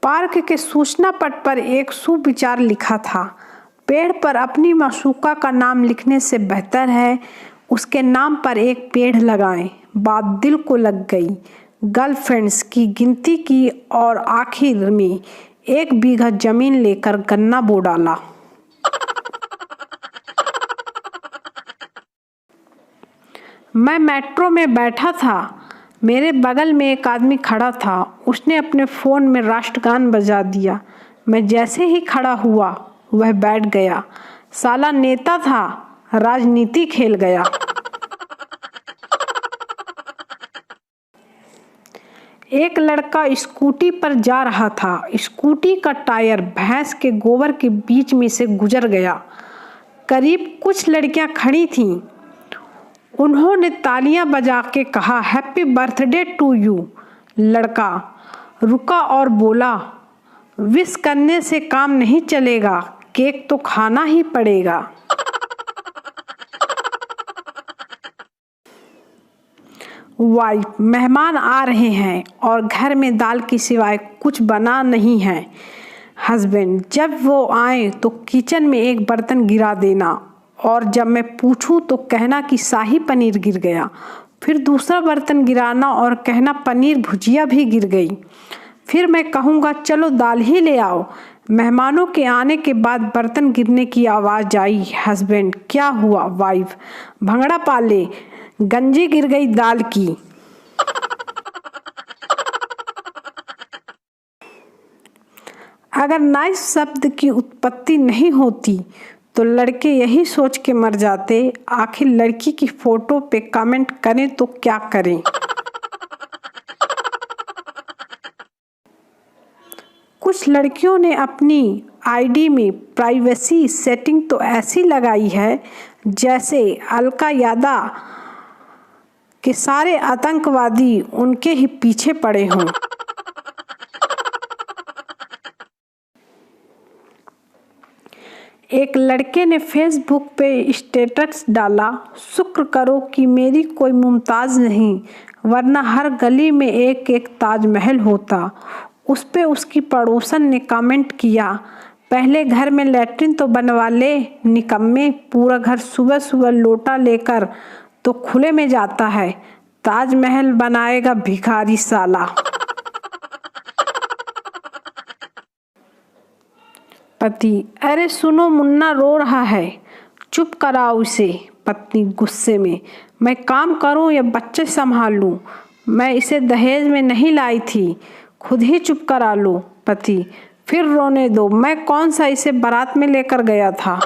Park के सूचना पट पर एक सुविचार लिखा था, पेड़ पर अपनी माशूका का नाम लिखने से बेहतर है उसके नाम पर एक पेड़ लगाएं। बात दिल को लग गई। गर्लफ्रेंड्स की गिनती की और आखिर में 1 बीघा जमीन लेकर गन्ना बो डाला। मैं मेट्रो में बैठा था, मेरे बगल में एक आदमी खड़ा था। उसने अपने फ़ोन में राष्ट्रगान बजा दिया। मैं जैसे ही खड़ा हुआ वह बैठ गया। साला नेता था, राजनीति खेल गया। एक लड़का स्कूटी पर जा रहा था। स्कूटी का टायर भैंस के गोबर के बीच में से गुजर गया। करीब कुछ लड़कियां खड़ी थीं। उन्होंने तालियां बजा के कहा, हैप्पी बर्थडे टू यू। लड़का रुका और बोला, विश करने से काम नहीं चलेगा, केक तो खाना ही पड़ेगा। वाइफ, मेहमान आ रहे हैं और घर में दाल के सिवाय कुछ बना नहीं है। हस्बैंड, जब वो आए तो किचन में एक बर्तन गिरा देना और जब मैं पूछूं तो कहना कि शाही पनीर गिर गया। फिर दूसरा बर्तन गिराना और कहना पनीर भुजिया भी गिर गई। फिर मैं कहूँगा चलो दाल ही ले आओ। मेहमानों के आने के बाद बर्तन गिरने की आवाज़ आई। हस्बैंड, क्या हुआ? वाइफ, भंगड़ा पाले, गंजी गिर गई दाल की। अगर नाइस शब्द की उत्पत्ति नहीं होती तो लड़के यही सोच के मर जाते, आखिर लड़की की फोटो पे कमेंट करें तो क्या करें। कुछ लड़कियों ने अपनी आईडी में प्राइवेसी सेटिंग तो ऐसी लगाई है जैसे अलका यादव के सारे आतंकवादी उनके ही पीछे पड़े हों। एक लड़के ने फेसबुक पे स्टेटस डाला, शुक्र करो कि मेरी कोई मुमताज नहीं, वरना हर गली में एक एक ताजमहल होता। उस पे उसकी पड़ोसन ने कमेंट किया, पहले घर में लैट्रिन तो बनवा ले निकम्मे, पूरा घर सुबह सुबह लोटा लेकर तो खुले में जाता है, ताजमहल बनाएगा भिखारी साला। पति, अरे सुनो मुन्ना रो रहा है, चुप कराओ उसे। पत्नी गुस्से में, मैं काम करूं या बच्चे संभालूं? मैं इसे दहेज में नहीं लाई थी, खुद ही चुप करा लो। पति, फिर रोने दो, मैं कौन सा इसे बारात में लेकर गया था।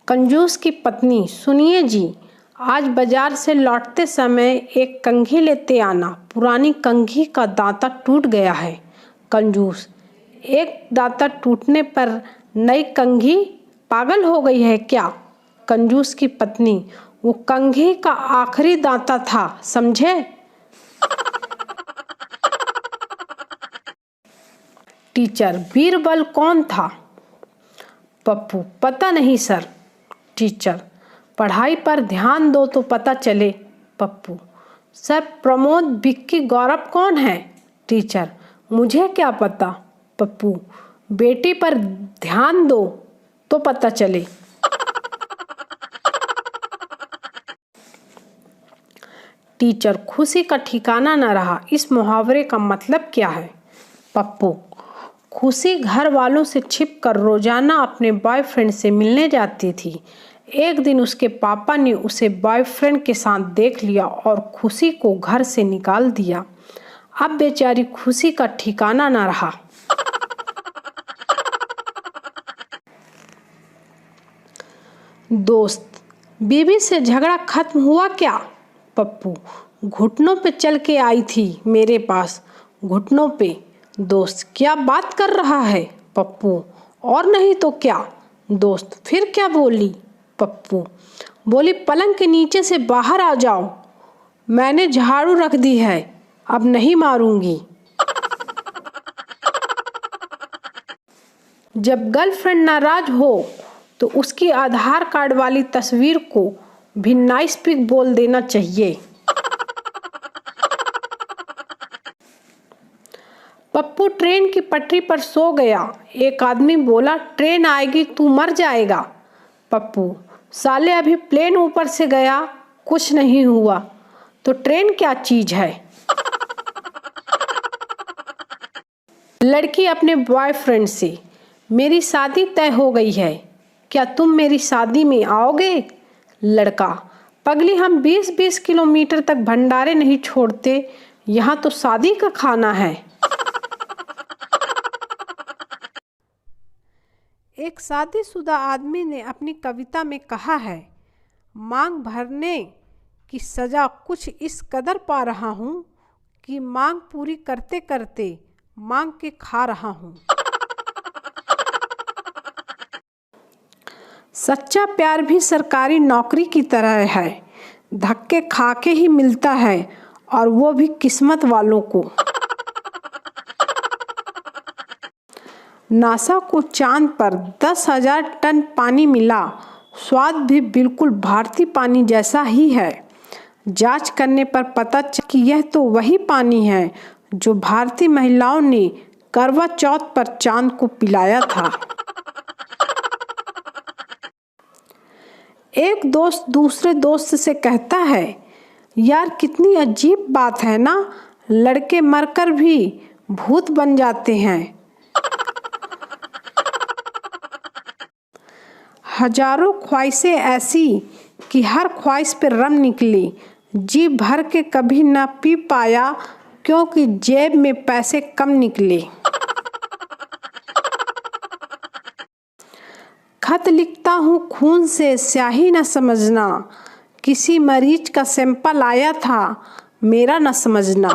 कंजूस की पत्नी, सुनिए जी, आज बाजार से लौटते समय एक कंघी लेते आना, पुरानी कंघी का दांता टूट गया है। कंजूस, एक दांता टूटने पर नई कंघी पागल हो गई है क्या? कंजूस की पत्नी, वो कंघी का आखिरी दांता था, समझे? टीचर, बीरबल कौन था? पप्पू, पता नहीं सर। टीचर, पढ़ाई पर ध्यान दो तो पता चले। पप्पू, सर प्रमोद, विक्की, गौरव कौन है? टीचर, मुझे क्या पता। पप्पू, बेटी पर ध्यान दो तो पता चले। टीचर, खुशी का ठिकाना न रहा, इस मुहावरे का मतलब क्या है? पप्पू, खुशी घर वालों से छिपकर रोजाना अपने बॉयफ्रेंड से मिलने जाती थी। एक दिन उसके पापा ने उसे बॉयफ्रेंड के साथ देख लिया और खुशी को घर से निकाल दिया। अब बेचारी खुशी का ठिकाना न रहा। दोस्त, बीवी से झगड़ा खत्म हुआ क्या? पप्पू, घुटनों पे चल के आई थी मेरे पास, घुटनों पे। दोस्त, क्या बात कर रहा है? पप्पू, और नहीं तो क्या। दोस्त, फिर क्या बोली? पप्पू, बोली पलंग के नीचे से बाहर आ जाओ, मैंने झाड़ू रख दी है, अब नहीं मारूंगी। जब गर्लफ्रेंड नाराज हो तो उसकी आधार कार्ड वाली तस्वीर को भी नाइस पिक बोल देना चाहिए। पप्पू ट्रेन की पटरी पर सो गया। एक आदमी बोला, ट्रेन आएगी तू मर जाएगा। पप्पू, साले अभी प्लेन ऊपर से गया, कुछ नहीं हुआ। तो ट्रेन क्या चीज है? लड़की अपने बॉयफ्रेंड से, मेरी शादी तय हो गई है, क्या तुम मेरी शादी में आओगे? लड़का, पगली हम 20-20 किलोमीटर तक भंडारे नहीं छोड़ते, यहाँ तो शादी का खाना है। एक शादीशुदा आदमी ने अपनी कविता में कहा है, मांग भरने की सजा कुछ इस कदर पा रहा हूँ कि मांग पूरी करते करते मांग के खा रहा हूँ। सच्चा प्यार भी सरकारी नौकरी की तरह है, धक्के खा के ही मिलता है और वो भी किस्मत वालों को। नासा को चांद पर 10,000 टन पानी मिला, स्वाद भी बिल्कुल भारतीय पानी जैसा ही है। जांच करने पर पता चला कि यह तो वही पानी है जो भारतीय महिलाओं ने करवा चौथ पर चांद को पिलाया था। एक दोस्त दूसरे दोस्त से कहता है, यार कितनी अजीब बात है ना, लड़के मरकर भी भूत बन जाते हैं। हजारों ख्वाहिशें ऐसी कि हर ख्वाहिश पे रम निकली, जी भर के कभी न पी पाया क्योंकि जेब में पैसे कम निकले। खत लिखता हूँ खून से स्याही न समझना, किसी मरीज का सैंपल आया था मेरा न समझना।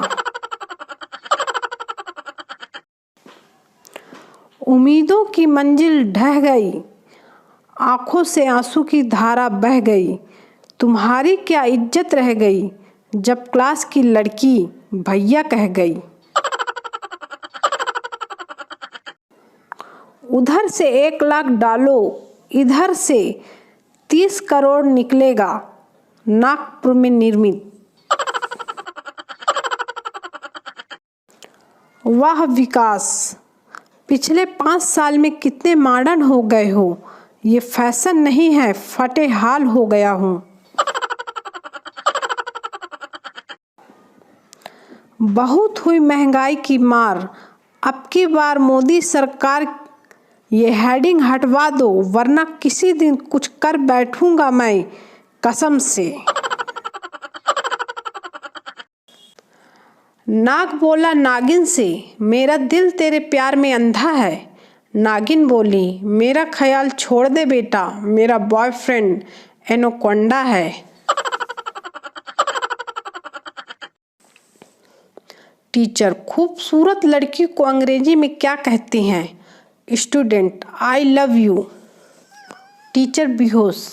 उम्मीदों की मंजिल ढह गई, आंखों से आंसू की धारा बह गई, तुम्हारी क्या इज्जत रह गई जब क्लास की लड़की भैया कह गई। उधर से 1 लाख डालो, इधर से 30 करोड़ निकलेगा नागपुर में निर्मित। वाह विकास, पिछले 5 साल में कितने मॉडर्न हो गए हो, ये फैशन नहीं है फटे हाल हो गया हूँ। बहुत हुई महंगाई की मार, अब की बार मोदी सरकार ये हेडिंग हटवा दो वरना किसी दिन कुछ कर बैठूंगा मैं कसम से। नाग बोला नागिन से, मेरा दिल तेरे प्यार में अंधा है। नागिन बोली, मेरा ख्याल छोड़ दे बेटा, मेरा बॉयफ्रेंड एनाकोंडा है। टीचर, खूबसूरत लड़की को अंग्रेजी में क्या कहते हैं? Student, I love you. Teacher बेहोश।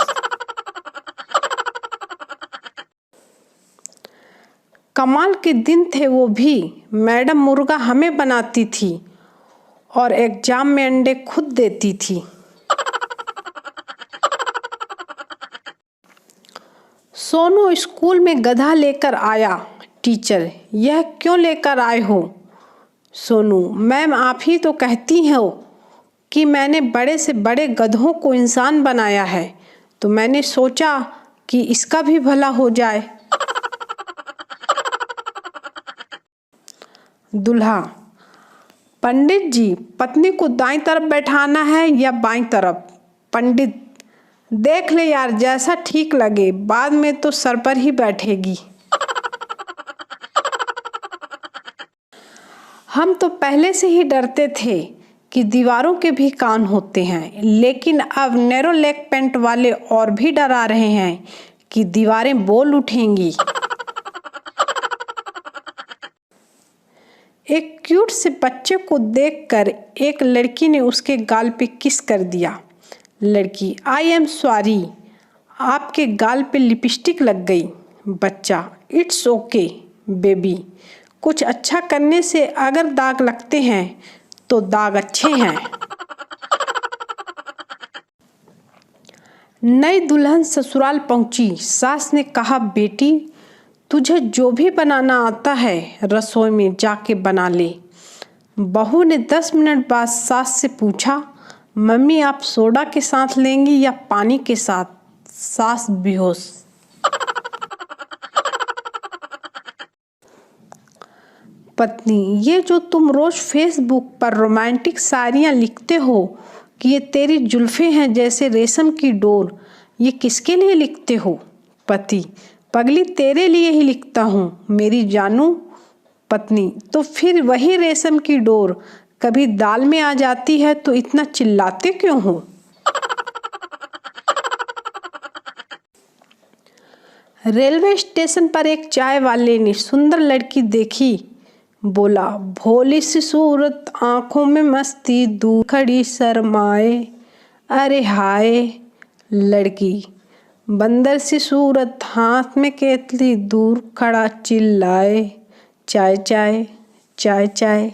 कमाल के दिन थे वो भी, मैडम मुर्गा हमें बनाती थी और एग्जाम में अंडे खुद देती थी। सोनू स्कूल में गधा लेकर आया। टीचर, यह क्यों लेकर आए हो? सोनू, मैम आप ही तो कहती हो कि मैंने बड़े से बड़े गधों को इंसान बनाया है, तो मैंने सोचा कि इसका भी भला हो जाए। दूल्हा, पंडित जी, पत्नी को दाईं तरफ बैठाना है या बाईं तरफ? पंडित, देख ले यार जैसा ठीक लगे, बाद में तो सर पर ही बैठेगी। हम तो पहले से ही डरते थे कि दीवारों के भी कान होते हैं, लेकिन अब नैरो लेग पैंट वाले और भी डरा रहे हैं कि दीवारें बोल उठेंगी। एक क्यूट से बच्चे को देखकर एक लड़की ने उसके गाल पे किस कर दिया। लड़की, आई एम सॉरी, आपके गाल पे लिपस्टिक लग गई। बच्चा, इट्स ओके बेबी, कुछ अच्छा करने से अगर दाग लगते हैं तो दाग अच्छे हैं। नई दुल्हन ससुराल पहुंची। सास ने कहा, बेटी तुझे जो भी बनाना आता है रसोई में जाके बना ले, बहू ने 10 मिनट बाद सास से पूछा, मम्मी आप सोडा के साथ लेंगी या पानी के साथ? सास बेहोश। पत्नी, ये जो तुम रोज फेसबुक पर रोमांटिक शायरियाँ लिखते हो कि ये तेरी जुल्फें हैं जैसे रेशम की डोर, ये किसके लिए लिखते हो? पति, पगली तेरे लिए ही लिखता हूँ मेरी जानू। पत्नी, तो फिर वही रेशम की डोर कभी दाल में आ जाती है तो इतना चिल्लाते क्यों हो? रेलवे स्टेशन पर एक चाय वाले ने सुंदर लड़की देखी, बोला, भोली सी सूरत, आंखों में मस्ती, दूर खड़ी शर्माए। अरे हाय। लड़की, बंदर सी सूरत, हाथ में केतली, दूर खड़ा चिल्लाए, चाय चाय चाय चाय।